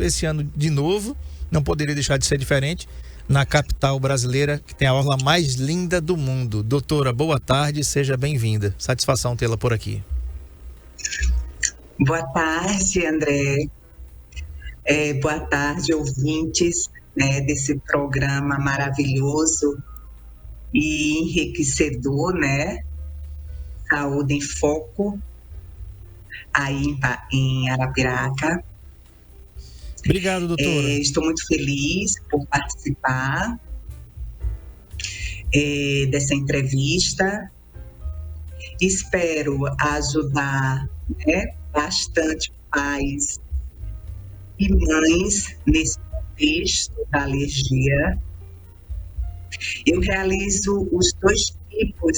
esse ano de novo, não poderia deixar de ser diferente, na capital brasileira, que tem a orla mais linda do mundo. Doutora, boa tarde, seja bem-vinda. Satisfação tê-la por aqui. Boa tarde, André. Boa tarde, ouvintes, desse programa maravilhoso e enriquecedor, Saúde em Foco, aí em Arapiraca. Obrigado, doutora. Estou muito feliz por participar dessa entrevista. Espero ajudar bastante pais e mães nesse contexto da alergia. Eu realizo os 2 tipos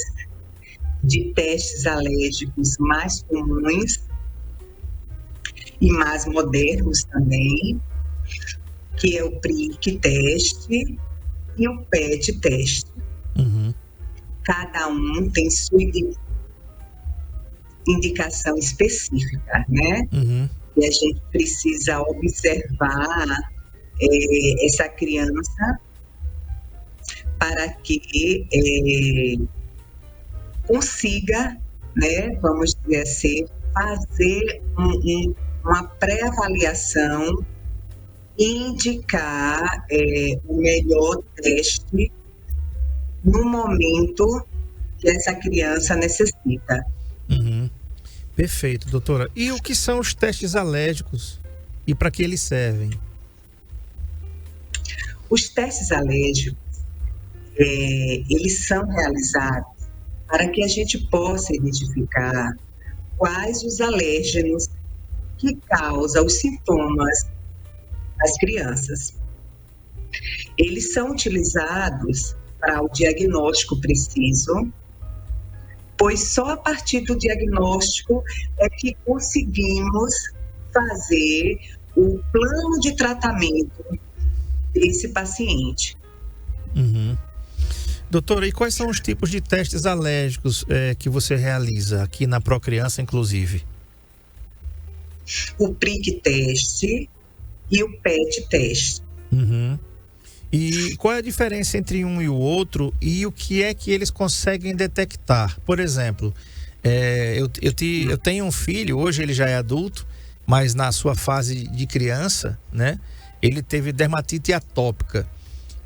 de testes alérgicos mais comuns e mais modernos também, que é o PRIC teste e o PET teste. Uhum. Cada um tem sua indicação específica, Uhum. E a gente precisa observar essa criança para que consiga, vamos dizer assim, fazer uma pré-avaliação e indicar o melhor teste no momento que essa criança necessita. Uhum. Perfeito, doutora. E o que são os testes alérgicos e para que eles servem? Os testes alérgicos, eles são realizados para que a gente possa identificar quais os alérgenos que causam os sintomas das crianças. Eles são utilizados para o diagnóstico preciso, pois só a partir do diagnóstico é que conseguimos fazer o plano de tratamento desse paciente. Uhum. Doutora, e quais são os tipos de testes alérgicos que você realiza aqui na Procriança, inclusive? O PRIC teste e o PET teste. Uhum. E qual é a diferença entre um e o outro e o que é que eles conseguem detectar? Por exemplo, eu tenho um filho, hoje ele já é adulto, mas na sua fase de criança, ele teve dermatite atópica.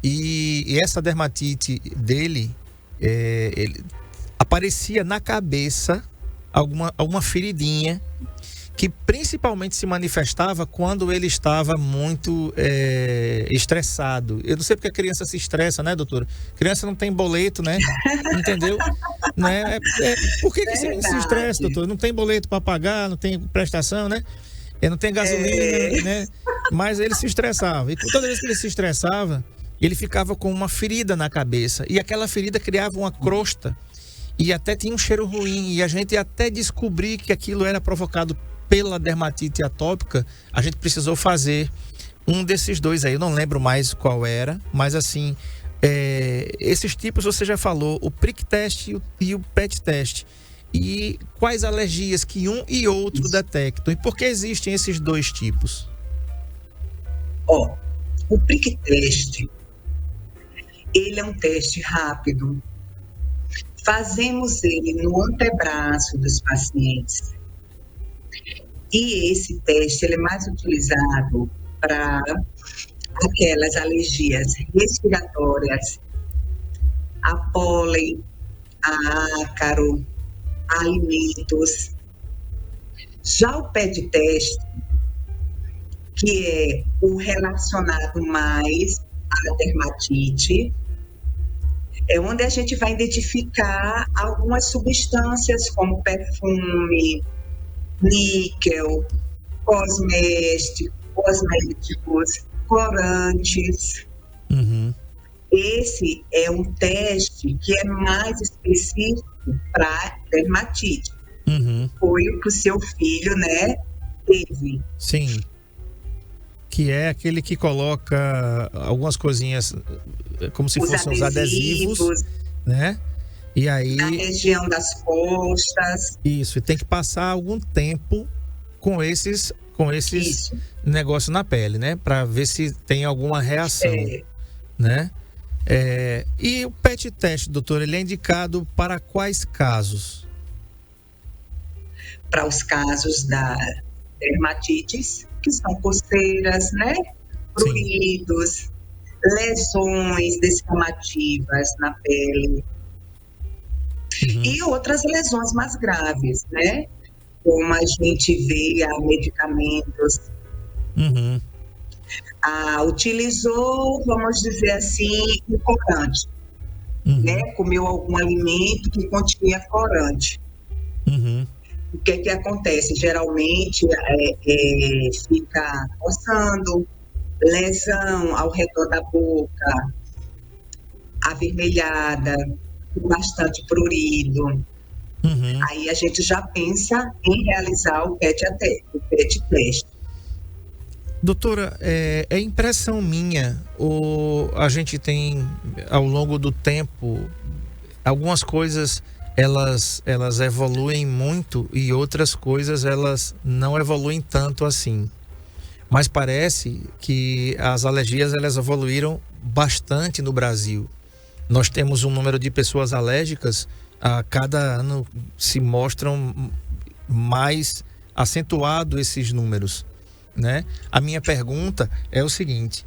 E essa dermatite dele, ele aparecia na cabeça alguma feridinha que principalmente se manifestava quando ele estava muito estressado. Eu não sei porque a criança se estressa, né, doutora? Criança não tem boleto, né? Entendeu? Por que se estressa, doutor? Não tem boleto para pagar, não tem prestação, né? Não tem gasolina, né? Mas ele se estressava. E toda vez que ele se estressava, ele ficava com uma ferida na cabeça. E aquela ferida criava uma crosta. E até tinha um cheiro ruim. E a gente até descobrir que aquilo era provocado pela dermatite atópica, a gente precisou fazer um desses dois aí. Eu não lembro mais qual era, mas assim, esses tipos você já falou, o PRIC teste e o PET teste. E quais alergias que um e outro detectam? E por que existem esses dois tipos? O PRIC teste, ele é um teste rápido. Fazemos ele no antebraço dos pacientes. E esse teste ele é mais utilizado para aquelas alergias respiratórias, a pólen, a ácaro, a alimentos. Já o PET teste, que é o relacionado mais à dermatite, é onde a gente vai identificar algumas substâncias como perfume, níquel, cosméticos, corantes. Uhum. Esse é um teste que é mais específico para dermatite. Uhum. Foi o que o seu filho, teve. Sim. Que é aquele que coloca algumas coisinhas como se fossem os adesivos, né? E aí, na região das costas. Isso, e tem que passar algum tempo com com esses Isso. negócios na pele, né? Para ver se tem alguma reação, né? E o PET teste, doutor, ele é indicado para quais casos? Para os casos da dermatites, que são coceiras, né? Pruridos, lesões descamativas na pele. E outras lesões mais graves, né? Como a gente vê a medicamentos. Utilizou, vamos dizer assim, um corante, né? Comeu algum alimento que continha corante. O que acontece? Geralmente fica coçando, lesão ao redor da boca, avermelhada, com bastante prurido. Aí a gente já pensa em realizar o PET teste. Doutora, é impressão minha, ou a gente tem, ao longo do tempo, algumas coisas elas evoluem muito e outras coisas elas não evoluem tanto assim. Mas parece que as alergias elas evoluíram bastante no Brasil. Nós temos um número de pessoas alérgicas, a cada ano se mostram mais acentuados esses números, né? A minha pergunta é o seguinte: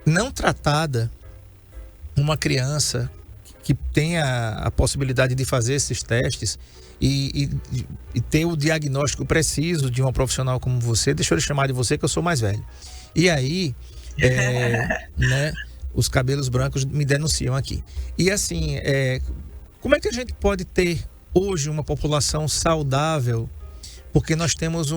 não tratada, uma criança que tenha a possibilidade de fazer esses testes e ter o diagnóstico preciso de uma profissional como você, deixa eu lhe chamar de você que eu sou mais velho. E aí, né, os cabelos brancos me denunciam aqui. E assim, como é que a gente pode ter hoje uma população saudável? Porque nós temos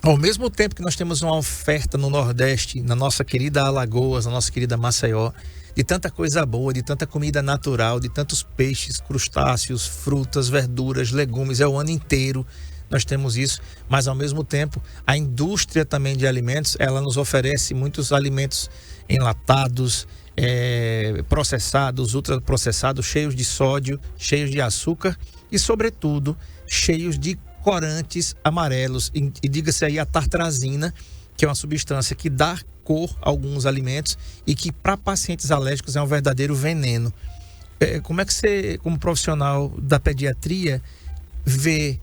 ao mesmo tempo que nós temos uma oferta no Nordeste, na nossa querida Alagoas, na nossa querida Maceió, de tanta coisa boa, de tanta comida natural, de tantos peixes, crustáceos, frutas, verduras, legumes, o ano inteiro nós temos isso, mas ao mesmo tempo a indústria também de alimentos, ela nos oferece muitos alimentos enlatados, processados, ultraprocessados, cheios de sódio, cheios de açúcar e, sobretudo, cheios de corantes amarelos, e diga-se aí a tartrazina, que é uma substância que dá cor a alguns alimentos e que para pacientes alérgicos é um verdadeiro veneno. Como é que você, como profissional da pediatria, vê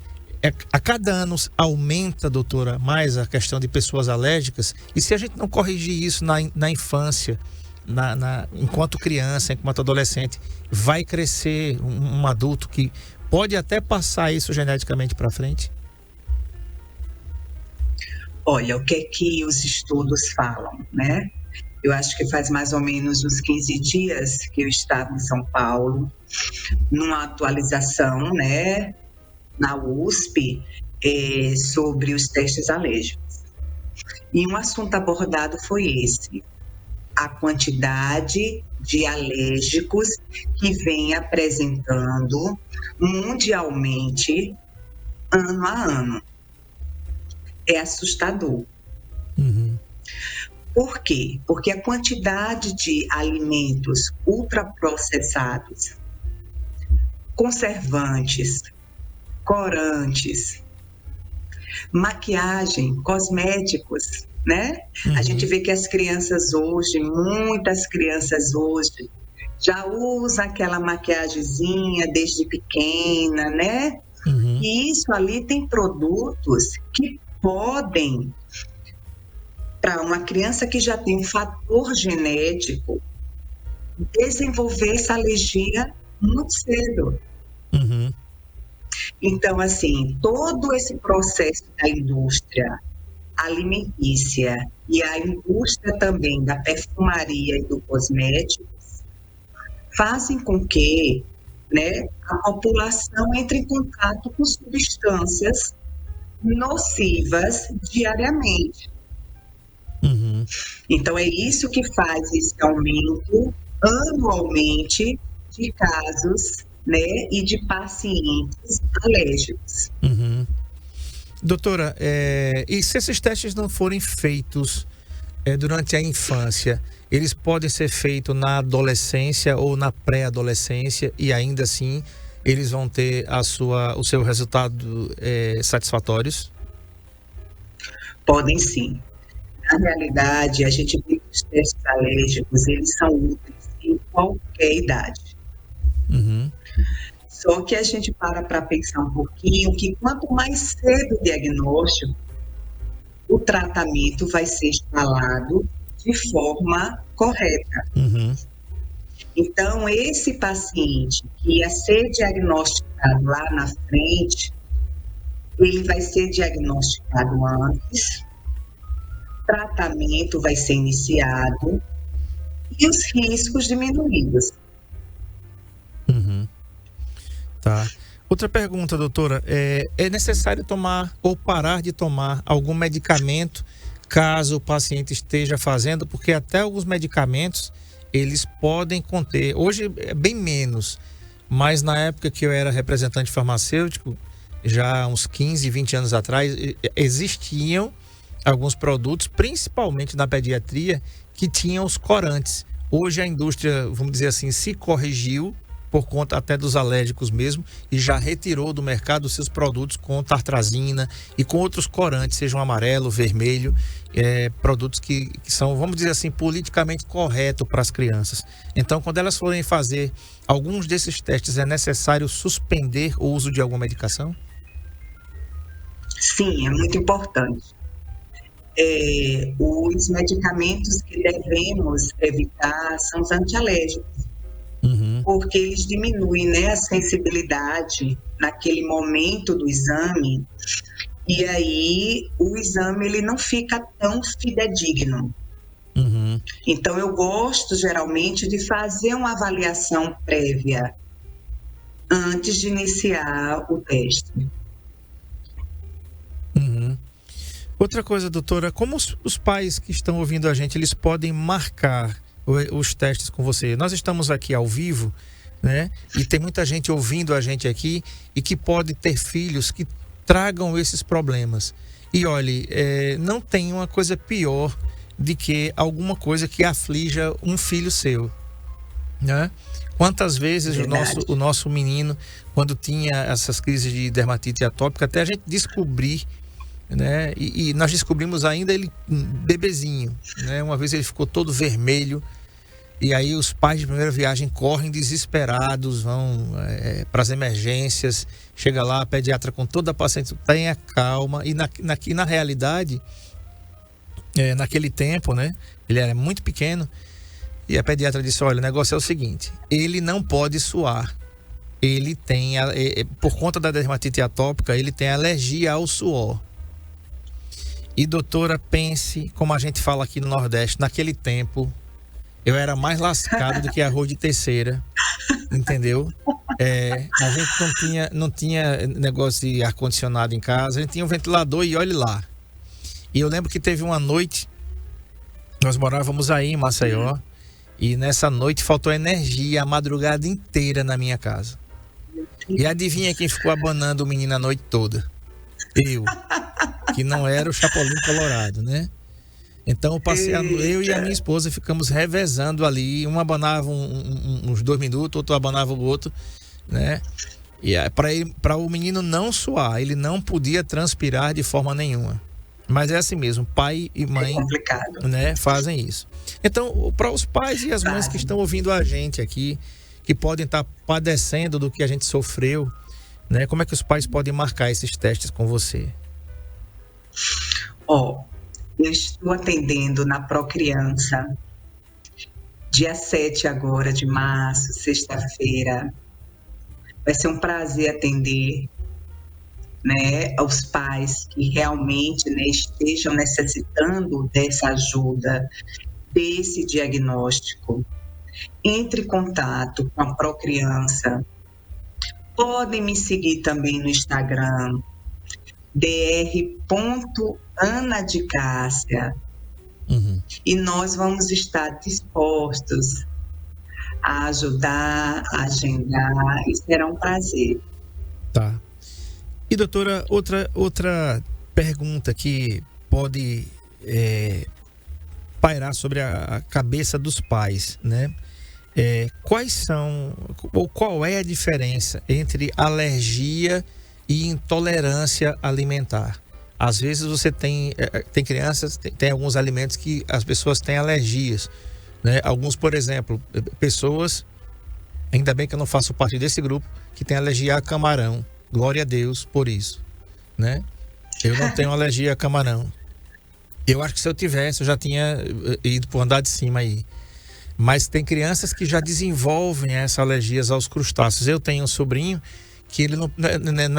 a cada ano aumenta, doutora, mais a questão de pessoas alérgicas, e se a gente não corrigir isso na infância, enquanto criança, enquanto adolescente, vai crescer um adulto que pode até passar isso geneticamente para frente? Olha, o que é que os estudos falam, né? Eu acho que faz mais ou menos uns 15 dias que eu estava em São Paulo, numa atualização, né, na USP, sobre os testes alérgicos. E um assunto abordado foi esse: a quantidade de alérgicos que vem apresentando mundialmente ano a ano. É assustador. Por quê? Porque a quantidade de alimentos ultraprocessados, conservantes, corantes, maquiagem, cosméticos, né? A gente vê que as crianças hoje, muitas crianças hoje, já usam aquela maquiagemzinha desde pequena, né? E isso ali tem produtos que podem, para uma criança que já tem um fator genético, desenvolver essa alergia muito cedo. Então, assim, todo esse processo da indústria alimentícia e a indústria também da perfumaria e do cosmético fazem com que, né, a população entre em contato com substâncias nocivas diariamente. Então, é isso que faz esse aumento anualmente de casos, né, e de pacientes alérgicos. Doutora, e se esses testes não forem feitos durante a infância, eles podem ser feitos na adolescência ou na pré-adolescência e ainda assim eles vão ter o seu resultado satisfatórios? Podem sim. Na realidade, a gente vê que os testes alérgicos, eles são úteis em qualquer idade. Uhum. Só que a gente para pensar um pouquinho que quanto mais cedo o diagnóstico, o tratamento vai ser instalado de forma correta. Uhum. Então, esse paciente que ia ser diagnosticado lá na frente, ele vai ser diagnosticado antes, tratamento vai ser iniciado e os riscos diminuídos. Uhum. Tá. Outra pergunta, doutora, é necessário tomar ou parar de tomar algum medicamento caso o paciente esteja fazendo, porque até alguns medicamentos eles podem conter, hoje é bem menos, mas na época que eu era representante farmacêutico, já uns 15, 20 anos atrás, existiam alguns produtos, principalmente na pediatria, que tinham os corantes. Hoje a indústria, vamos dizer assim, se corrigiu por conta até dos alérgicos mesmo, e já retirou do mercado os seus produtos com tartrazina e com outros corantes, sejam amarelo, vermelho, produtos que são, vamos dizer assim, politicamente corretos para as crianças. Então, quando elas forem fazer alguns desses testes, é necessário suspender o uso de alguma medicação? Sim, é muito importante. Os medicamentos que devemos evitar são os antialérgicos, porque eles diminuem, né, a sensibilidade naquele momento do exame, e aí o exame ele não fica tão fidedigno. Então eu gosto geralmente de fazer uma avaliação prévia antes de iniciar o teste. Outra coisa, doutora, como os pais que estão ouvindo a gente, eles podem marcar os testes com você? Nós estamos aqui ao vivo, né? E tem muita gente ouvindo a gente aqui e que pode ter filhos que tragam esses problemas. E olhe, não tem uma coisa pior de que alguma coisa que aflija um filho seu, né? Quantas vezes o nosso menino, quando tinha essas crises de dermatite atópica, até a gente descobrir, né? E nós descobrimos ainda ele bebezinho, né? Uma vez ele ficou todo vermelho e aí os pais de primeira viagem correm desesperados, vão para as emergências, chega lá a pediatra com toda a paciência, tenha calma, e na realidade, naquele tempo, né? Ele era muito pequeno e a pediatra disse, olha, o negócio é o seguinte, ele não pode suar, ele tem, por conta da dermatite atópica, ele tem alergia ao suor. E doutora, pense, como a gente fala aqui no Nordeste, naquele tempo, eu era mais lascado do que arroz de terceira, entendeu? A gente não tinha negócio de ar-condicionado em casa, a gente tinha um ventilador e olhe lá. E eu lembro que teve uma noite, nós morávamos aí em Maceió, e nessa noite faltou energia a madrugada inteira na minha casa. E adivinha quem ficou abanando o menino a noite toda? Eu. Que não era o Chapolin Colorado, né? Então eu e a minha esposa ficamos revezando ali, um abanava uns 2 minutos, outro abanava o outro, né? E para o menino não suar, ele não podia transpirar de forma nenhuma. Mas é assim mesmo, pai e mãe, né, fazem isso. Então, para os pais e as mães que estão ouvindo a gente aqui, que podem estar padecendo do que a gente sofreu, né? Como é que os pais podem marcar esses testes com você? Eu estou atendendo na Procriança, dia 7 agora de março, sexta-feira. Vai ser um prazer atender, né, aos pais que realmente, né, estejam necessitando dessa ajuda, desse diagnóstico. Entre em contato com a Procriança. Podem me seguir também no Instagram, dr.anadicássia. E nós vamos estar dispostos a ajudar, a agendar, e será um prazer. Tá. E doutora, outra pergunta que pode pairar sobre a cabeça dos pais, né? Qual é a diferença entre alergia e intolerância alimentar? Às vezes você tem crianças, tem alguns alimentos que as pessoas têm alergias, né? Alguns, por exemplo, pessoas, ainda bem que eu não faço parte desse grupo, que tem alergia a camarão. Glória a Deus por isso, né? Eu não tenho alergia a camarão. Eu acho que se eu tivesse, eu já tinha ido pro andar de cima aí. Mas tem crianças que já desenvolvem essas alergias aos crustáceos. Eu tenho um sobrinho que ele não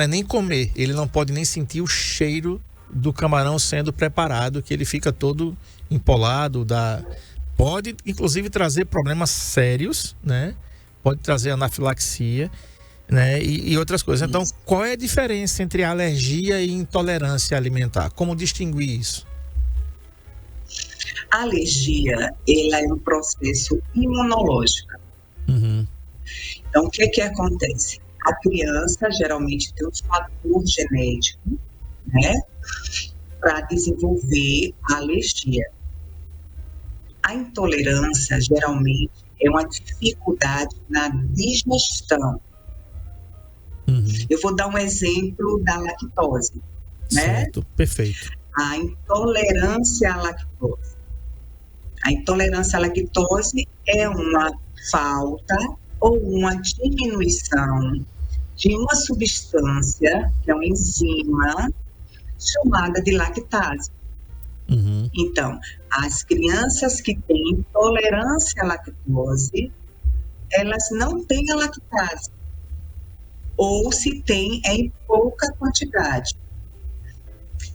é nem comer, ele não pode nem sentir o cheiro do camarão sendo preparado, que ele fica todo empolado, pode inclusive trazer problemas sérios, né? Pode trazer anafilaxia, né? E outras coisas. Então, qual é a diferença entre alergia e intolerância alimentar? Como distinguir isso? A alergia, ela é um processo imunológico. Uhum. Então, o que acontece? A criança geralmente tem um fator genético, né, para desenvolver a alergia. A intolerância, geralmente, é uma dificuldade na digestão. Uhum. Eu vou dar um exemplo da lactose, né? Certo, perfeito. A intolerância à lactose. A intolerância à lactose é uma falta ou uma diminuição de uma substância, que é uma enzima, chamada de lactase. Uhum. Então, as crianças que têm intolerância à lactose, elas não têm a lactase, ou se tem, é em pouca quantidade.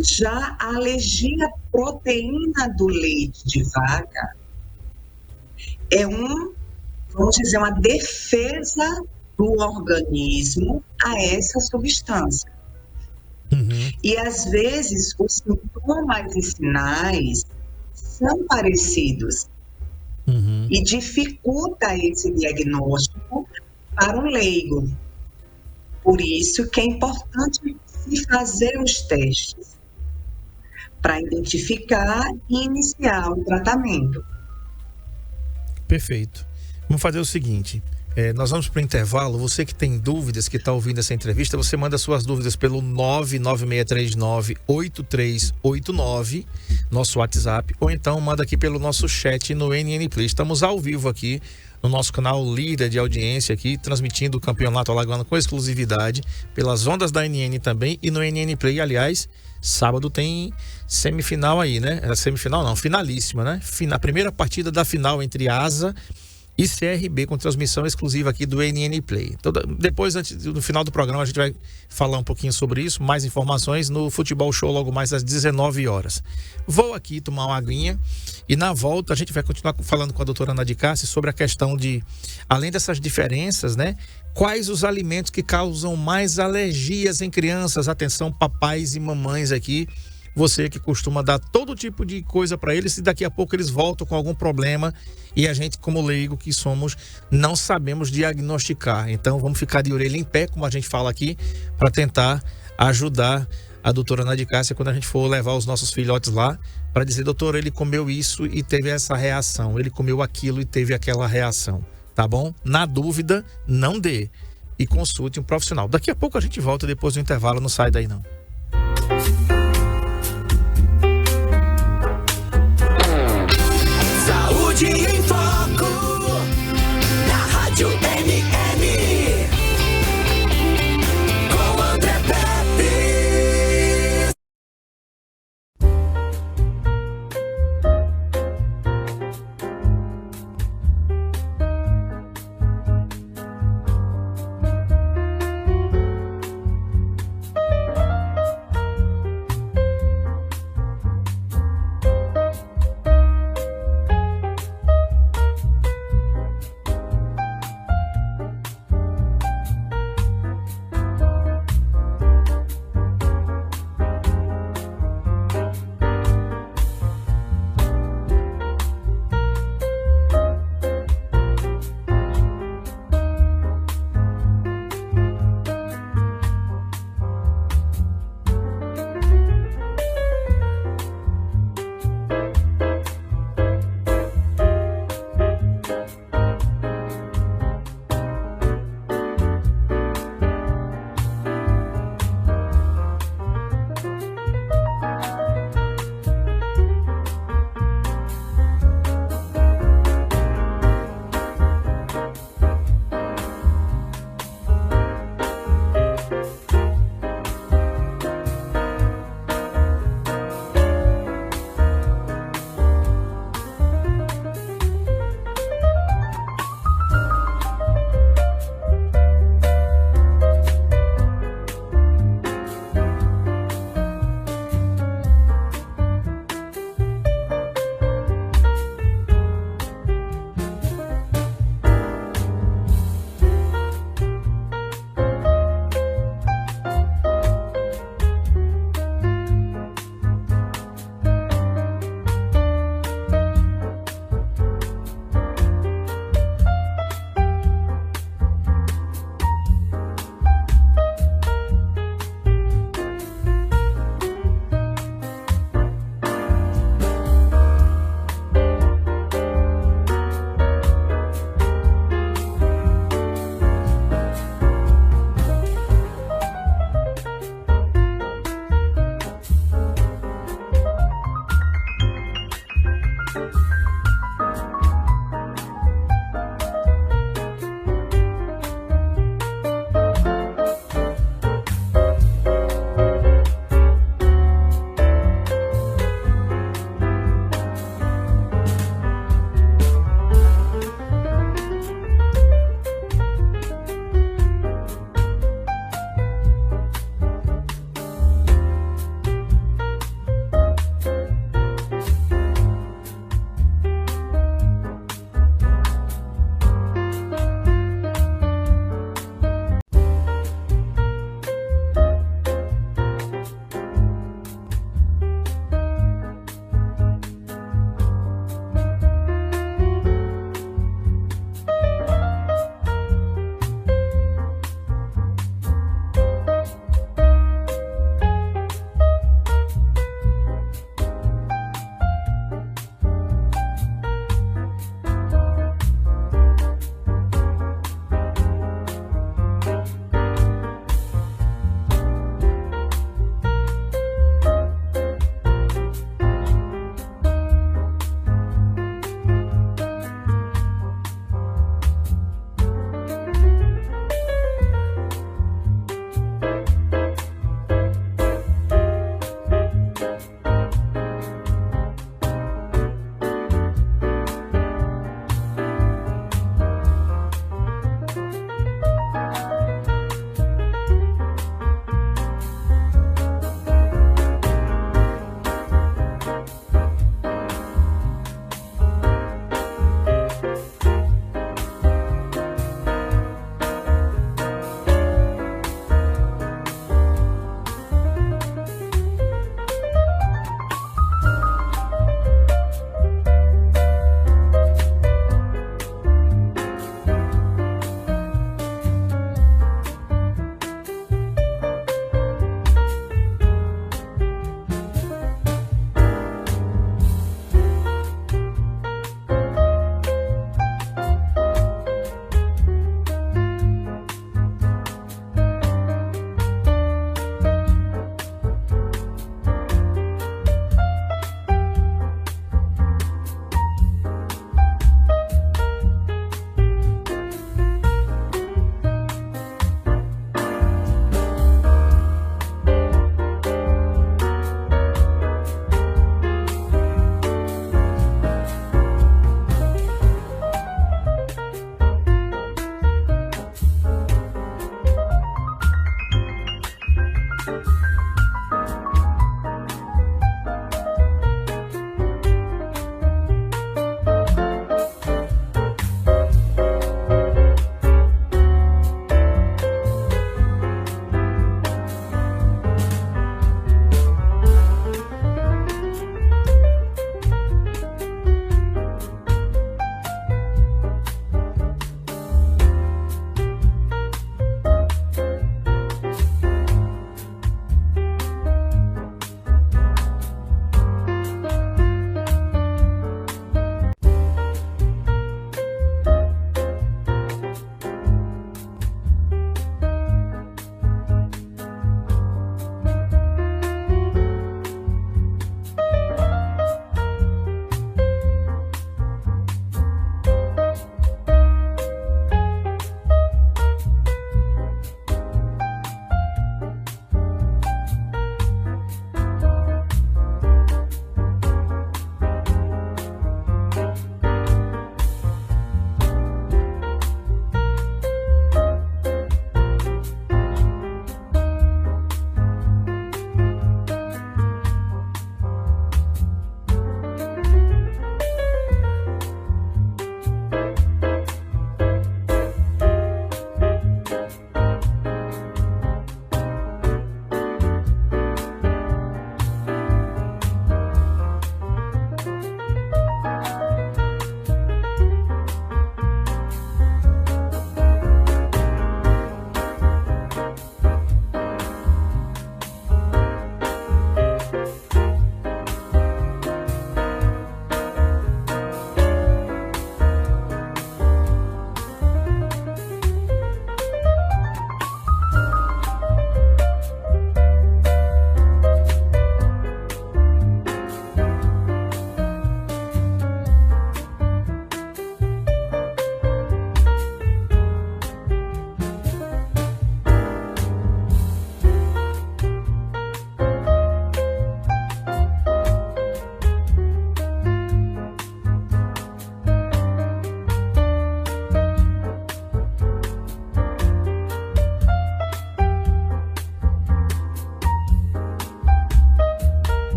Já a alergia à proteína do leite de vaca é vamos dizer, uma defesa do organismo a essa substância. Uhum. E às vezes os sintomas e sinais são parecidos. Uhum. E dificulta esse diagnóstico para o leigo. Por isso que é importante se fazer os testes para identificar e iniciar o tratamento. Perfeito. Vamos fazer o seguinte, nós vamos para o intervalo. Você que tem dúvidas, que está ouvindo essa entrevista, você manda suas dúvidas pelo 99639-8389, nosso WhatsApp, ou então manda aqui pelo nosso chat no NN Play. Estamos ao vivo aqui no nosso canal líder de audiência aqui, transmitindo o Campeonato Alagoano com exclusividade pelas ondas da NN também e no NN Play. Aliás, sábado tem semifinal aí, né? Semifinal não, finalíssima, né? A primeira partida da final entre ASA e CRB, com transmissão exclusiva aqui do NN Play. Depois, no final do programa, a gente vai falar um pouquinho sobre isso, mais informações no Futebol Show logo mais às 19 horas. Vou aqui tomar uma aguinha e na volta a gente vai continuar falando com a doutora Ana de Cássia sobre a questão de, além dessas diferenças, né? Quais os alimentos que causam mais alergias em crianças? Atenção, papais e mamães aqui. Você que costuma dar todo tipo de coisa para eles e daqui a pouco eles voltam com algum problema e a gente, como leigo que somos, não sabemos diagnosticar. Então vamos ficar de orelha em pé, como a gente fala aqui, para tentar ajudar a doutora Ana de Cássia quando a gente for levar os nossos filhotes lá, para dizer: doutor, ele comeu isso e teve essa reação, ele comeu aquilo e teve aquela reação, tá bom? Na dúvida, não dê e consulte um profissional. Daqui a pouco a gente volta depois do intervalo, não sai daí não. Saúde em Foco, na Rádio NN, com André Pepe.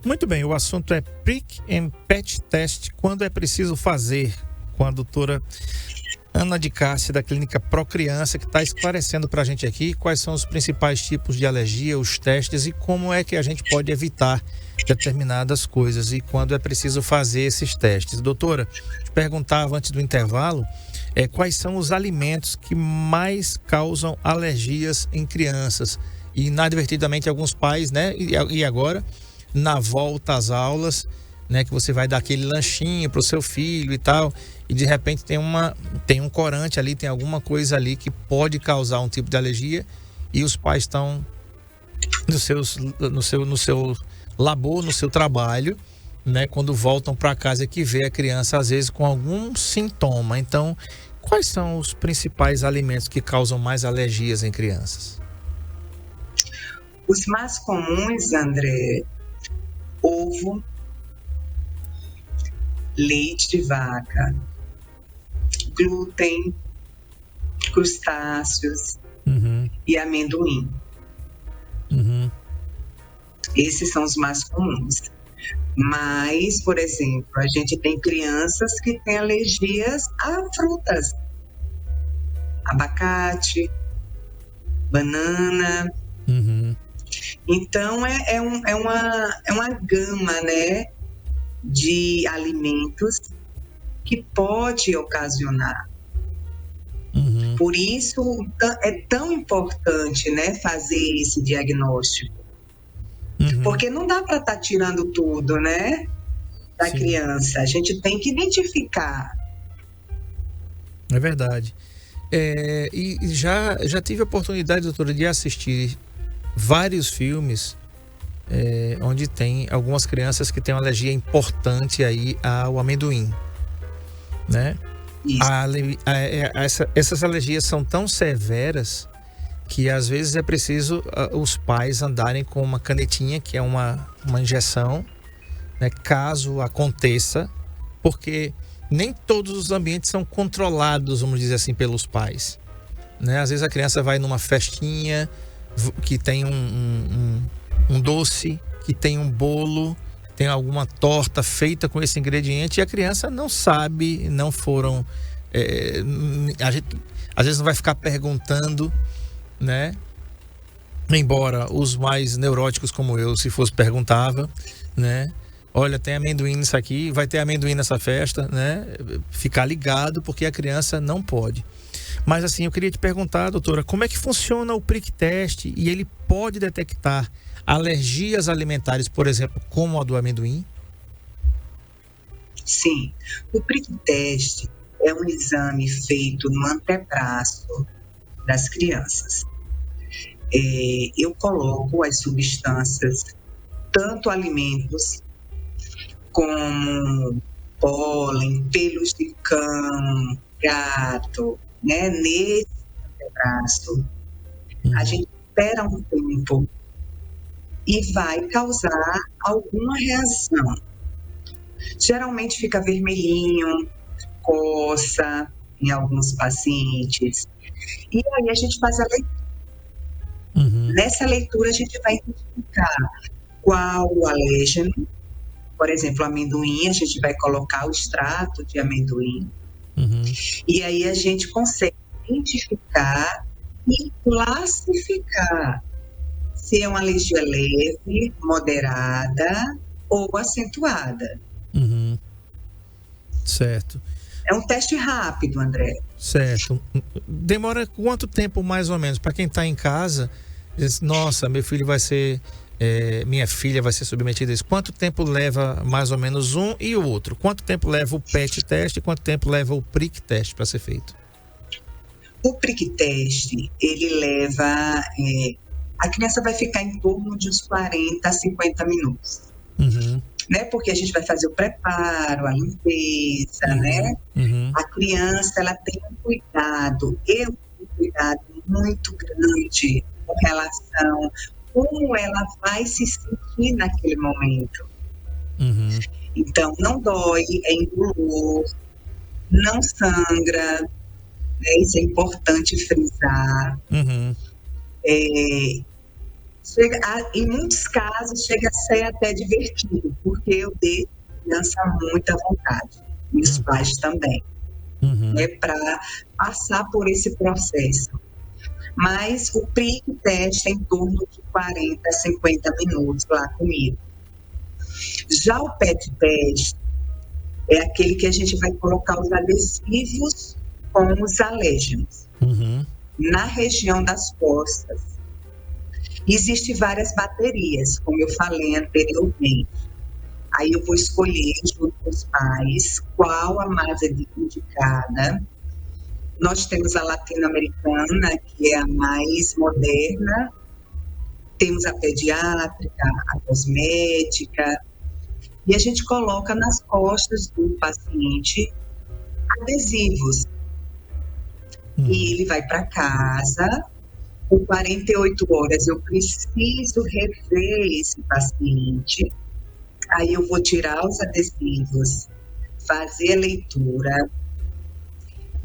Muito bem, o assunto é Prick and Patch Test, quando é preciso fazer, com a doutora Ana de Cássia, da Clínica Procriança, que está esclarecendo para a gente aqui quais são os principais tipos de alergia, os testes e como é que a gente pode evitar determinadas coisas e quando é preciso fazer esses testes. Doutora, te perguntava antes do intervalo, quais são os alimentos que mais causam alergias em crianças? E inadvertidamente alguns pais, né? E agora, na volta às aulas, né, que você vai dar aquele lanchinho para o seu filho e tal, e de repente tem um corante ali, tem alguma coisa ali que pode causar um tipo de alergia e os pais estão no seu labor, no seu trabalho, né, quando voltam para casa que vê a criança às vezes com algum sintoma. Então, quais são os principais alimentos que causam mais alergias em crianças? Os mais comuns, André, ovo, leite de vaca, glúten, crustáceos e amendoim. Esses são os mais comuns. Mas, por exemplo, a gente tem crianças que têm alergias a frutas. Abacate, banana. Então, é uma gama, né, de alimentos que pode ocasionar. Por isso é tão importante, né, fazer esse diagnóstico. Porque não dá para estar tirando tudo, né, da Sim. criança. A gente tem que identificar. É verdade. E já tive a oportunidade, doutora, de assistir vários filmes onde tem algumas crianças que têm uma alergia importante aí ao amendoim, né? Isso. Essas alergias são tão severas que às vezes é preciso os pais andarem com uma canetinha, que é uma injeção, né, caso aconteça, porque nem todos os ambientes são controlados, vamos dizer assim, pelos pais, né? Às vezes a criança vai numa festinha que tem um doce, que tem um bolo, tem alguma torta feita com esse ingrediente e a criança não sabe, não foram... a gente às vezes não vai ficar perguntando, né? Embora os mais neuróticos como eu, se fosse, perguntava, né? Olha, tem amendoim nisso aqui, vai ter amendoim nessa festa, né? Ficar ligado, porque a criança não pode. Mas assim, eu queria te perguntar, doutora, como é que funciona o Prick Test e ele pode detectar alergias alimentares, por exemplo, como a do amendoim? Sim, o Prick Test é um exame feito no antebraço das crianças. Eu coloco as substâncias, tanto alimentos como pólen, pelos de cão, gato, né, nesse antebraço. A gente espera um tempo e vai causar alguma reação. Geralmente fica vermelhinho, coça em alguns pacientes. E aí a gente faz a leitura. Nessa leitura a gente vai identificar qual o alérgeno. Por exemplo, amendoim, a gente vai colocar o extrato de amendoim. E aí a gente consegue identificar e classificar se é uma alergia leve, moderada ou acentuada. Certo. É um teste rápido, André. Certo. Demora quanto tempo mais ou menos? Para quem está em casa, diz, nossa, meu filho vai ser, minha filha vai ser submetida a isso. Quanto tempo leva mais ou menos um e o outro? Quanto tempo leva o PET teste e quanto tempo leva o Prick Test para ser feito? O Prick Test, ele leva... a criança vai ficar em torno de uns 40 a 50 minutos. Né? Porque a gente vai fazer o preparo, a limpeza, né? A criança, ela tem um cuidado, muito grande com relação a como ela vai se sentir naquele momento. Então, não dói, é indolor, não sangra, né? Isso é importante frisar. Em muitos casos, chega a ser até divertido, porque eu deixo a criança muito à vontade, e os pais também, Uhum. né, para passar por esse processo. Mas o prick teste é em torno de 40 a 50 minutos lá comigo. Já o pet teste é aquele que a gente vai colocar os adesivos com os alérgenos Uhum. na região das costas. Existem várias baterias, como eu falei anteriormente. Aí eu vou escolher, junto com os pais, qual a mais indicada. Nós temos a latino-americana, que é a mais moderna. Temos a pediátrica, a cosmética. E a gente coloca nas costas do paciente adesivos. E ele vai para casa. Por 48 horas eu preciso rever esse paciente. Aí eu vou tirar os adesivos, fazer a leitura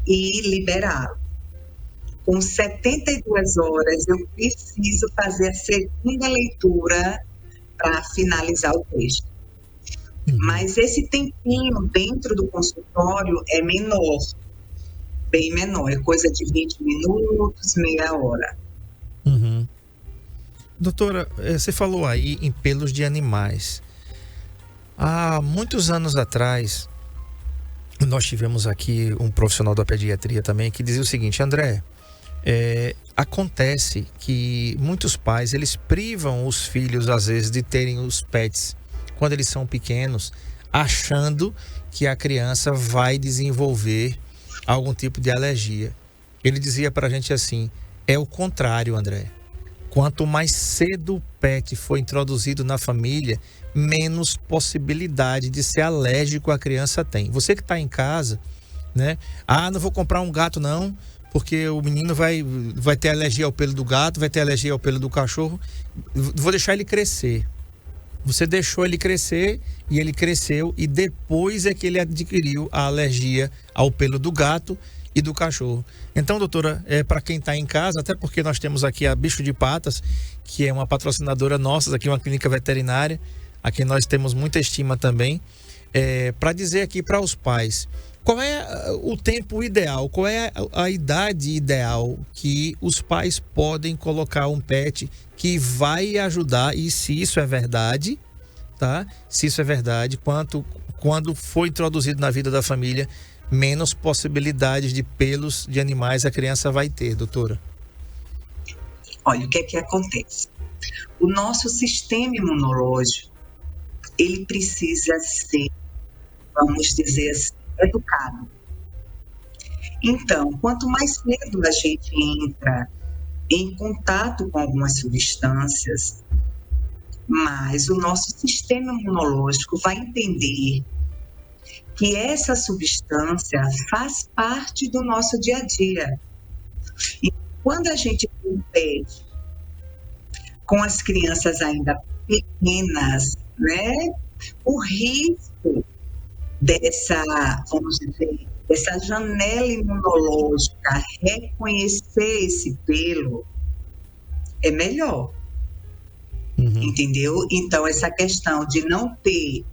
e liberá-lo. Com 72 horas eu preciso fazer a segunda leitura para finalizar o texto. Mas esse tempinho dentro do consultório é menor, bem menor, é coisa de 20 minutos, meia hora. Uhum. Doutora, você falou aí em pelos de animais. Há muitos anos atrás, nós tivemos aqui um profissional da pediatria também que dizia o seguinte: André, acontece que muitos pais, eles privam os filhos às vezes de terem os pets quando eles são pequenos, achando que a criança vai desenvolver algum tipo de alergia. Ele dizia pra gente assim: é o contrário, André. Quanto mais cedo o pet for introduzido na família, menos possibilidade de ser alérgico a criança tem. Você que está em casa, né? Não vou comprar um gato não, porque o menino vai ter alergia ao pelo do gato, vai ter alergia ao pelo do cachorro. Vou deixar ele crescer. Você deixou ele crescer e ele cresceu, e depois é que ele adquiriu a alergia ao pelo do gato e do cachorro. Então, doutora, para quem está em casa, até porque nós temos aqui a Bicho de Patas, que é uma patrocinadora nossa, aqui uma clínica veterinária, a quem nós temos muita estima também, para dizer aqui para os pais, qual é o tempo ideal, qual é a idade ideal que os pais podem colocar um pet que vai ajudar, e se isso é verdade, tá? Se isso é verdade, quando for introduzido na vida da família, menos possibilidades de pelos de animais a criança vai ter, doutora? Olha, o que é que acontece? O nosso sistema imunológico, ele precisa ser, vamos dizer assim, educado. Então, quanto mais cedo a gente entra em contato com algumas substâncias, mais o nosso sistema imunológico vai entender que essa substância faz parte do nosso dia a dia. E quando a gente compete com as crianças ainda pequenas, né, o risco dessa, vamos dizer, dessa janela imunológica reconhecer esse pelo é melhor. Entendeu? Então, essa questão de não ter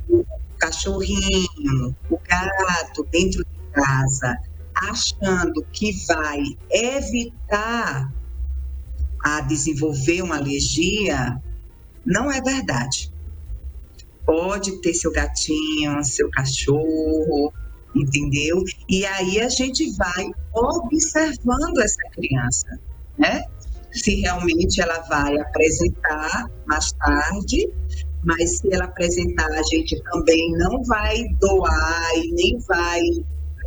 o cachorrinho, o gato dentro de casa, achando que vai evitar a desenvolver uma alergia, não é verdade. Pode ter seu gatinho, seu cachorro, entendeu? E aí a gente vai observando essa criança, né? Se realmente ela vai apresentar mais tarde, mas se ela apresentar, a gente também não vai doar e nem vai,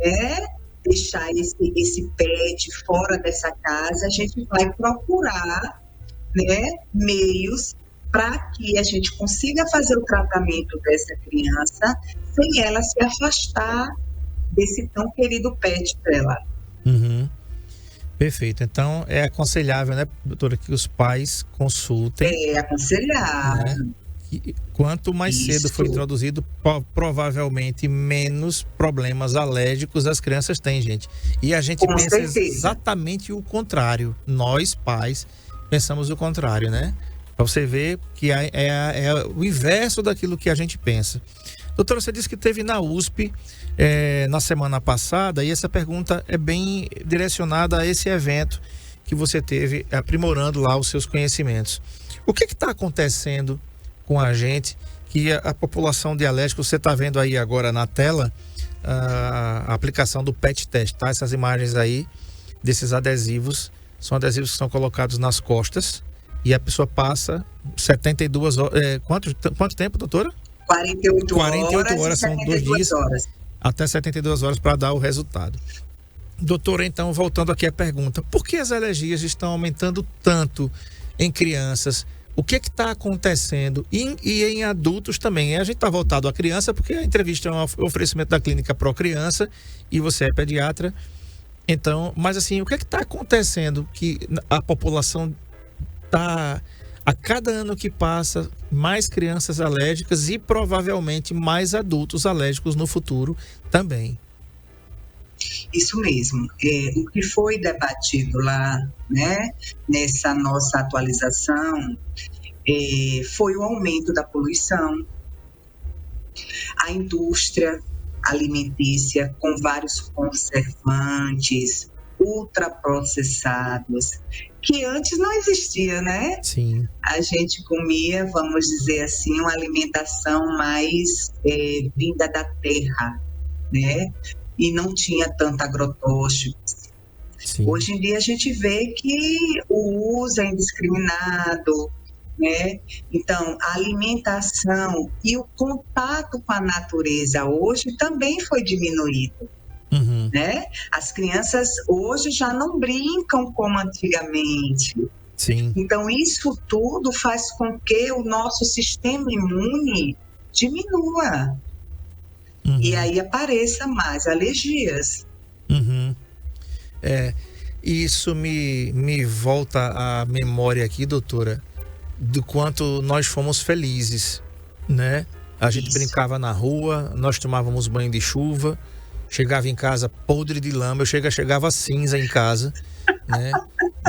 né, deixar esse pet fora dessa casa. A gente vai procurar, né, meios para que a gente consiga fazer o tratamento dessa criança sem ela se afastar desse tão querido pet dela. Perfeito. Então, é aconselhável, né, doutora, que os pais consultem. É aconselhável. Né? Quanto mais cedo for introduzido, provavelmente menos problemas alérgicos as crianças têm, gente. E a gente pensa exatamente o contrário. Nós, pais, pensamos o contrário, né? Para você ver que é o inverso daquilo que a gente pensa. Doutora, você disse que teve na USP na semana passada, e essa pergunta é bem direcionada a esse evento que você teve, aprimorando lá os seus conhecimentos. O que está acontecendo com a gente, que a população dialética, você está vendo aí agora na tela a aplicação do PET test, tá? Essas imagens aí desses adesivos, são adesivos que são colocados nas costas e a pessoa passa 72 horas, quanto tempo, doutora? 48 horas, são 2 dias, até 72 horas para dar o resultado. Doutora, então, voltando aqui à pergunta, por que as alergias estão aumentando tanto em crianças? O que está acontecendo? E em adultos também. A gente está voltado à criança, porque a entrevista é um oferecimento da Clínica Pro Criança e você é pediatra. Então, mas assim, o que está acontecendo que a população está, a cada ano que passa, mais crianças alérgicas e provavelmente mais adultos alérgicos no futuro também? Isso mesmo. O que foi debatido lá, né, nessa nossa atualização, foi o aumento da poluição, a indústria alimentícia com vários conservantes, ultraprocessados, que antes não existia, né? Sim. A gente comia, vamos dizer assim, uma alimentação mais vinda da terra, né? E não tinha tanto agrotóxicos. Sim. Hoje em dia a gente vê que o uso é indiscriminado, né? Então, a alimentação e o contato com a natureza hoje também foi diminuído, né? As crianças hoje já não brincam como antigamente. Sim. Então, isso tudo faz com que o nosso sistema imune diminua. E aí apareça mais alergias. Isso me volta à memória aqui, doutora, do quanto nós fomos felizes, né? A gente brincava na rua, nós tomávamos banho de chuva, chegava em casa podre de lama, chegava cinza em casa, né?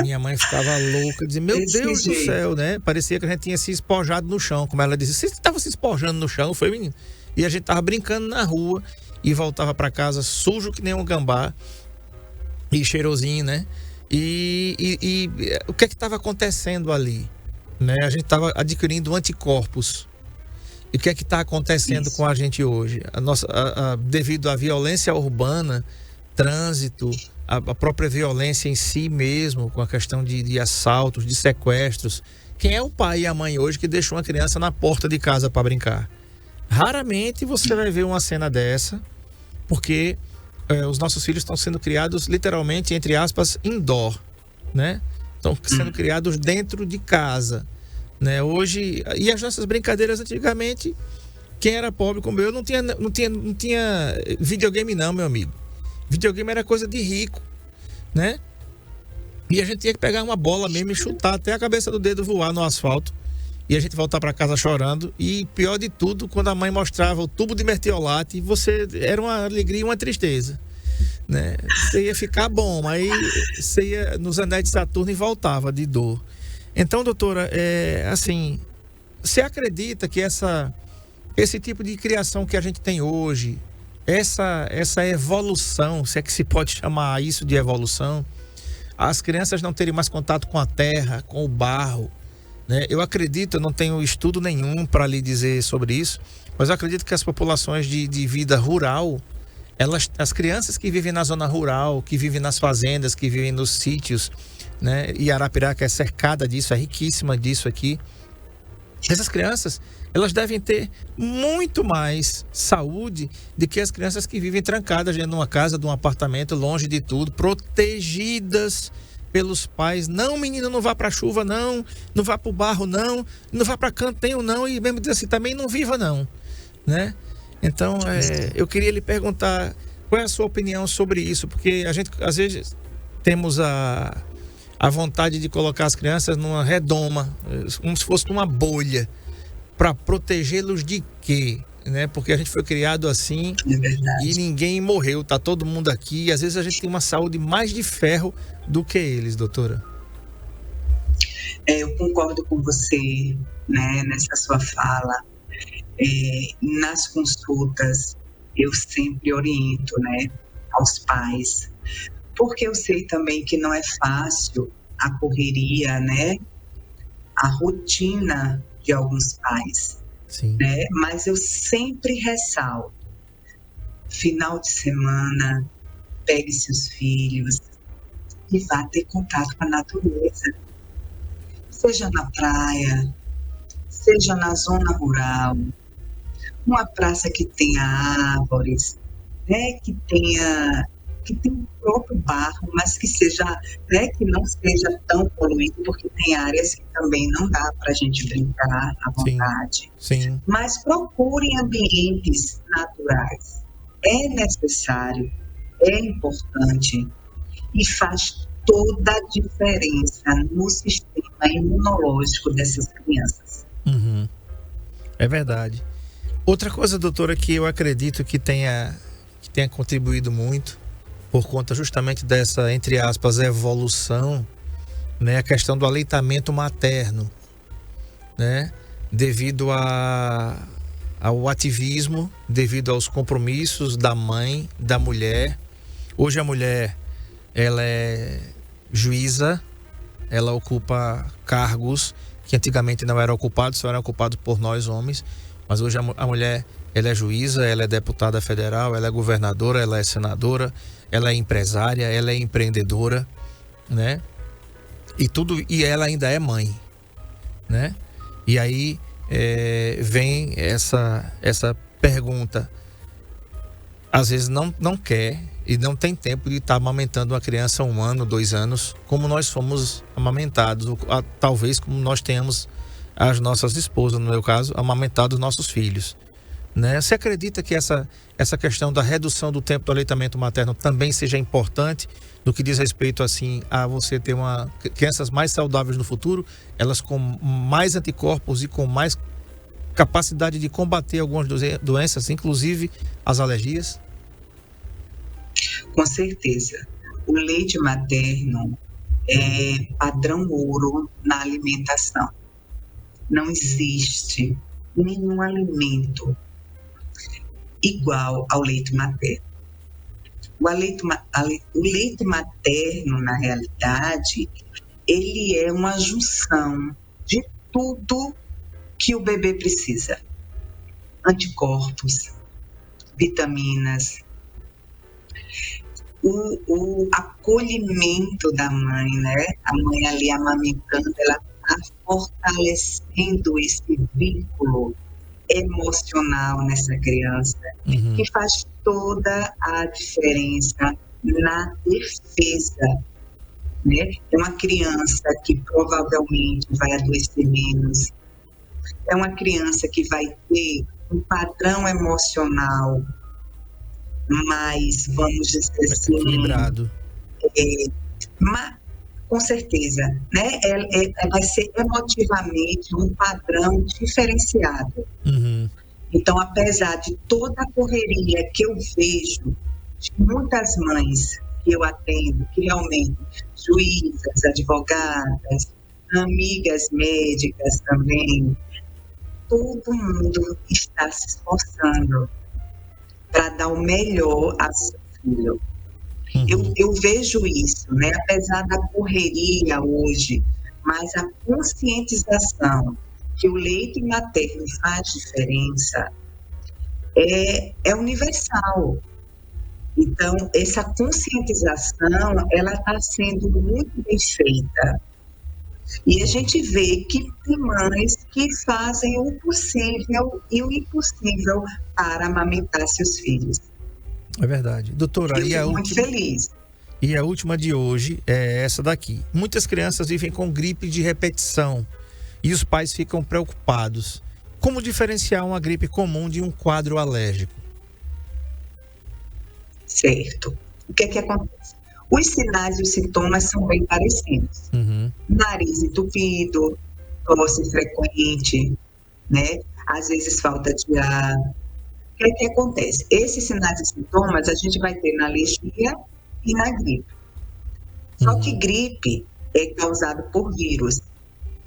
Minha mãe ficava louca, dizia, meu Deus do céu, né? Parecia que a gente tinha se espojado no chão, como ela dizia, você estava se espojando no chão, foi, menino? E a gente tava brincando na rua e voltava para casa sujo que nem um gambá e cheirosinho, né? E o que é que estava acontecendo ali? Né? A gente estava adquirindo anticorpos. E o que é que está acontecendo com a gente hoje? Devido à violência urbana, trânsito, a própria violência em si mesmo, com a questão de assaltos, de sequestros. Quem é o pai e a mãe hoje que deixou uma criança na porta de casa para brincar? Raramente você vai ver uma cena dessa, porque os nossos filhos estão sendo criados literalmente, entre aspas, indoor, né? Estão sendo criados dentro de casa, né? Hoje, e as nossas brincadeiras antigamente, quem era pobre como eu não tinha videogame não, meu amigo. Videogame era coisa de rico, né? E a gente tinha que pegar uma bola mesmo e chutar até a cabeça do dedo voar no asfalto. E a gente voltar para casa chorando. E pior de tudo, quando a mãe mostrava o tubo de mertiolate, era uma alegria e uma tristeza, né? Você ia ficar bom, mas você ia nos anéis de Saturno e voltava de dor. Então, doutora, assim, você acredita que esse tipo de criação que a gente tem hoje, essa evolução, se é que se pode chamar isso de evolução, as crianças não terem mais contato com a terra, com o barro, né? Eu acredito, eu não tenho estudo nenhum para lhe dizer sobre isso, mas eu acredito que as populações de vida rural, as crianças que vivem na zona rural, que vivem nas fazendas, que vivem nos sítios, né? E Arapiraca é cercada disso, é riquíssima disso aqui. Essas crianças, elas devem ter muito mais saúde do que as crianças que vivem trancadas dentro de uma casa, de um apartamento, longe de tudo, protegidas pelos pais. Não, menino, não vá para a chuva, não vá para o barro, não vá para canteiro, não, e mesmo dizer assim, também não viva, não, né? Então, eu queria lhe perguntar qual é a sua opinião sobre isso, porque a gente, às vezes, temos a vontade de colocar as crianças numa redoma, como se fosse numa bolha, para protegê-los de quê? Né? Porque a gente foi criado assim e ninguém morreu, tá todo mundo aqui, e às vezes a gente tem uma saúde mais de ferro do que eles, doutora. Eu concordo com você, né, nessa sua fala. Nas consultas, eu sempre oriento, né, aos pais, porque eu sei também que não é fácil a correria, né, a rotina de alguns pais, Sim. né, mas eu sempre ressalto, final de semana, pegue seus filhos e vá ter contato com a natureza, seja na praia, seja na zona rural, uma praça que tenha árvores, né, que tenha o próprio barro, mas que seja, né, que não seja tão poluído, porque tem áreas que também não dá para a gente brincar à Sim. vontade. Sim. Mas procurem ambientes naturais. É necessário, é importante e faz toda a diferença no sistema imunológico dessas crianças. Uhum. É verdade. Outra coisa, doutora, que eu acredito que tenha contribuído muito por conta justamente dessa, entre aspas, evolução, né, a questão do aleitamento materno, né, devido ao ativismo, devido aos compromissos da mãe, da mulher. Hoje a mulher, ela é juíza, ela ocupa cargos que antigamente não eram ocupados, só eram ocupados por nós homens, mas hoje a mulher, ela é juíza, ela é deputada federal, ela é governadora, ela é senadora, ela é empresária, ela é empreendedora, né? E ela ainda é mãe, né? E aí vem essa pergunta. Às vezes não quer e não tem tempo de estar amamentando uma criança 1 ano, 2 anos, como nós fomos amamentados, talvez como nós tenhamos as nossas esposas, no meu caso, amamentado os nossos filhos, né? Você acredita que essa questão da redução do tempo do aleitamento materno também seja importante no que diz respeito assim a você ter crianças mais saudáveis no futuro, elas com mais anticorpos e com mais capacidade de combater algumas doenças, inclusive as alergias? Com certeza. O leite materno é padrão ouro na alimentação. Não existe nenhum alimento igual ao leite materno. O leite materno, na realidade, ele é uma junção de tudo que o bebê precisa. Anticorpos, vitaminas, o acolhimento da mãe, né? A mãe ali amamentando, ela está fortalecendo esse vínculo emocional nessa criança, que faz toda a diferença na defesa, né? É uma criança que provavelmente vai adoecer menos, é uma criança que vai ter um padrão emocional mais, vamos dizer assim, equilibrado. Com certeza, né? Vai ser emotivamente um padrão diferenciado. Uhum. Então, apesar de toda a correria que eu vejo de muitas mães que eu atendo, que realmente juízas, advogadas, amigas médicas também, todo mundo está se esforçando para dar o melhor a seu filho. Eu vejo isso, né? Apesar da correria hoje, mas a conscientização que o leite materno faz diferença é universal. Então, essa conscientização, ela está sendo muito bem feita. E a gente vê que tem mães que fazem o possível e o impossível para amamentar seus filhos. É verdade. Doutora, eu fico muito feliz. E a última de hoje é essa daqui. Muitas crianças vivem com gripe de repetição e os pais ficam preocupados. Como diferenciar uma gripe comum de um quadro alérgico? Certo. O que é que acontece? Os sinais e os sintomas são bem parecidos. Nariz entupido, tosse frequente, né? Às vezes falta de ar. O que é que acontece? Esses sinais e sintomas a gente vai ter na alergia e na gripe. Só que gripe é causado por vírus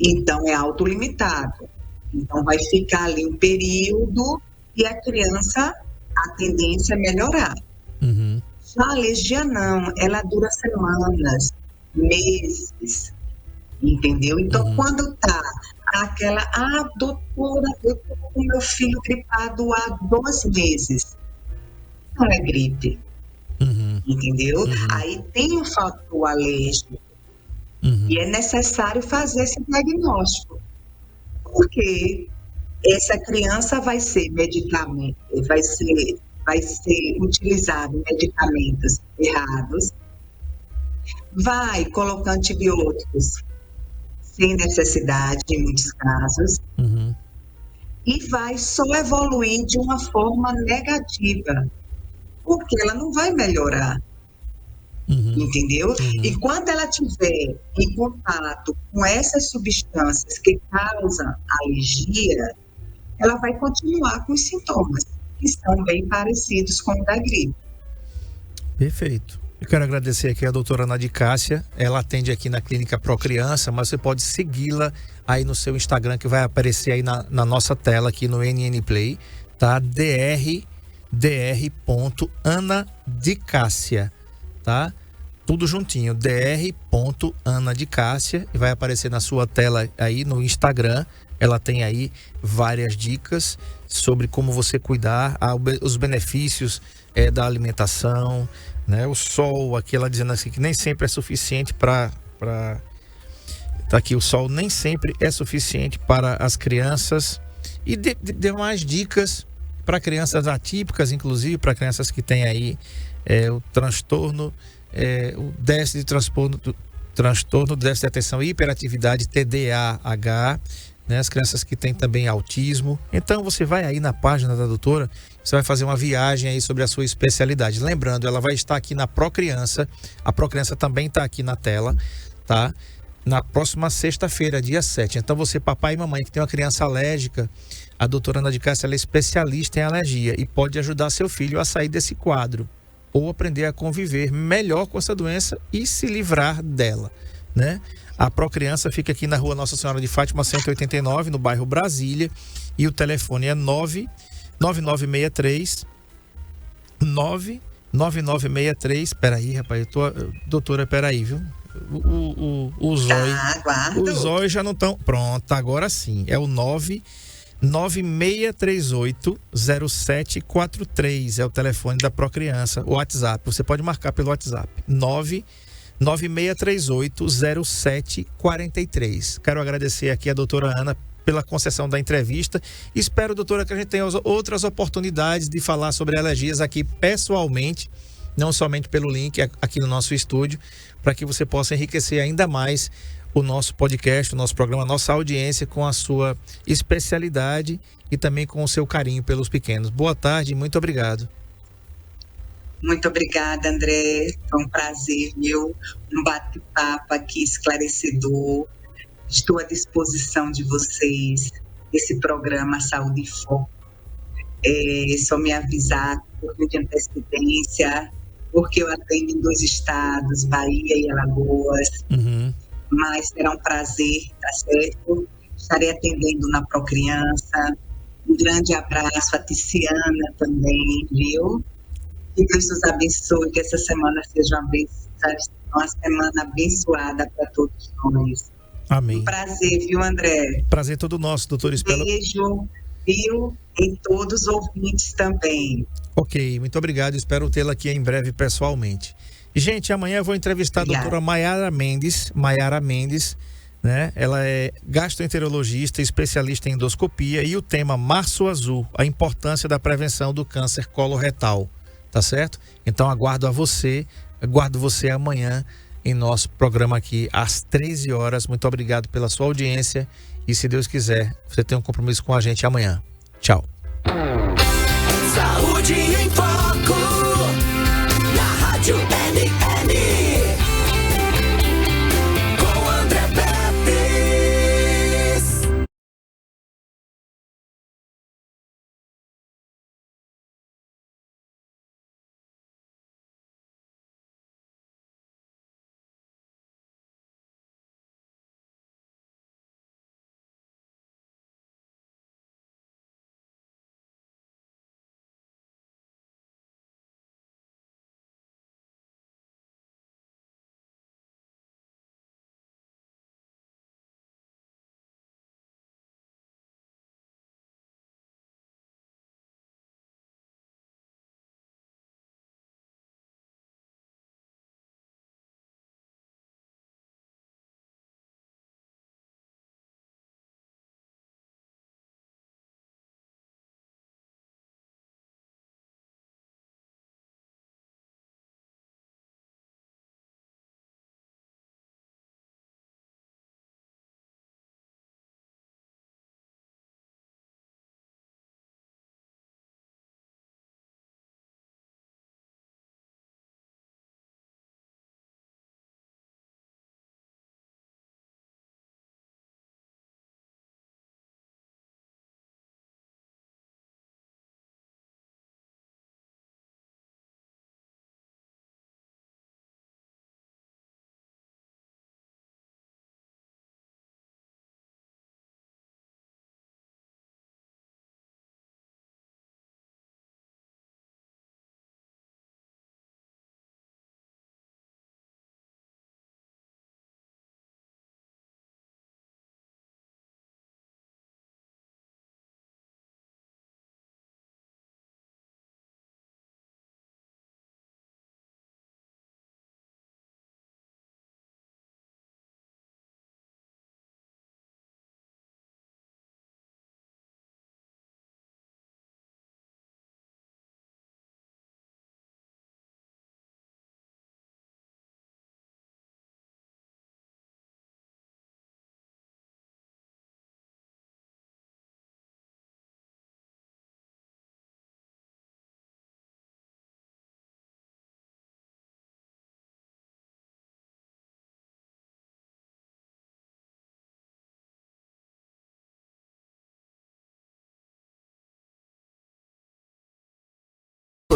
Então, é autolimitado. Então, vai ficar ali um período e a criança, a tendência é melhorar. Uhum. Já a alergia não, ela dura semanas, meses, entendeu? Então, Uhum. quando tá aquela, doutora, eu tô com meu filho gripado há 2 meses, não é gripe, Uhum. entendeu? Uhum. Aí tem um fator alérgico e Uhum. é necessário fazer esse diagnóstico, porque essa criança vai ser medicamento, vai ser utilizado medicamentos errados, vai colocar antibióticos sem necessidade, em muitos casos, Uhum. e vai só evoluir de uma forma negativa, porque ela não vai melhorar, Uhum. entendeu? E Uhum. quando ela tiver em contato com essas substâncias que causam alergia, ela vai continuar com os sintomas, que são bem parecidos com o da gripe. Perfeito. Eu quero agradecer aqui a doutora Ana de Cássia. Ela atende aqui na Clínica Pro Criança, mas você pode segui-la aí no seu Instagram, que vai aparecer aí na nossa tela aqui no NN Play, tá? Ana de Cássia, tá? Tudo juntinho, Ana de Cássia, e vai aparecer na sua tela aí no Instagram. Ela tem aí várias dicas sobre como você cuidar, os benefícios da alimentação, né? O sol, aqui ela dizendo assim que nem sempre é suficiente para tá aqui, o sol nem sempre é suficiente para as crianças, e deu mais dicas para crianças atípicas, inclusive para crianças que têm aí o transtorno, o déficit de transtorno, déficit de atenção e hiperatividade, TDAH, né? As crianças que têm também autismo. Então você vai aí na página da doutora, você vai fazer uma viagem aí sobre a sua especialidade. Lembrando, ela vai estar aqui na Pro Criança, a Pro Criança também está aqui na tela, tá? Na próxima sexta-feira, dia 7. Então você, papai e mamãe, que tem uma criança alérgica, a doutora Ana de Cássia, ela é especialista em alergia e pode ajudar seu filho a sair desse quadro ou aprender a conviver melhor com essa doença e se livrar dela, né? A Pro Criança fica aqui na rua Nossa Senhora de Fátima, 189, no bairro Brasília, e o telefone é 99963 99963. Peraí, rapaz, doutora, peraí, viu? O zóio. Tá, Os aguardo. zóios já não estão. Pronto, agora sim. É o 96380743. É o telefone da Procriança. O WhatsApp. Você pode marcar pelo WhatsApp. 96380743. Quero agradecer aqui a doutora Ana pela concessão da entrevista. Espero, doutora, que a gente tenha outras oportunidades de falar sobre alergias aqui pessoalmente, não somente pelo link aqui no nosso estúdio, para que você possa enriquecer ainda mais o nosso podcast, o nosso programa, a nossa audiência com a sua especialidade e também com o seu carinho pelos pequenos. Boa tarde e muito obrigado. Muito obrigada, André. Foi um prazer, viu? Um bate-papo aqui esclarecedor. Estou à disposição de vocês. Esse programa Saúde em Foco. Só me avisar de antecedência, porque eu atendo em 2 estados, Bahia e Alagoas. Uhum. Mas será um prazer, tá certo? Estarei atendendo na Procriança. Um grande abraço a Ticiana também, viu? Que Deus nos abençoe, que essa semana seja uma semana abençoada para todos nós. Um Amém. prazer, viu, André? Prazer todo nosso, doutor. Espero. Beijo, viu? Em todos os ouvintes também. Ok, muito obrigado. Espero tê-la aqui em breve pessoalmente. E, gente, amanhã eu vou entrevistar a doutora Maiara Mendes, né? Ela é gastroenterologista, especialista em endoscopia, e o tema Março Azul, a importância da prevenção do câncer coloretal, tá certo? Então aguardo você amanhã em nosso programa aqui às 13 horas. Muito obrigado pela sua audiência e, se Deus quiser, você tem um compromisso com a gente amanhã. Tchau. Saúde em Foco, na Rádio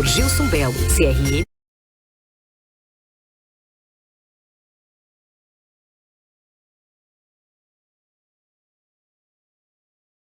Gilson Belo, CRM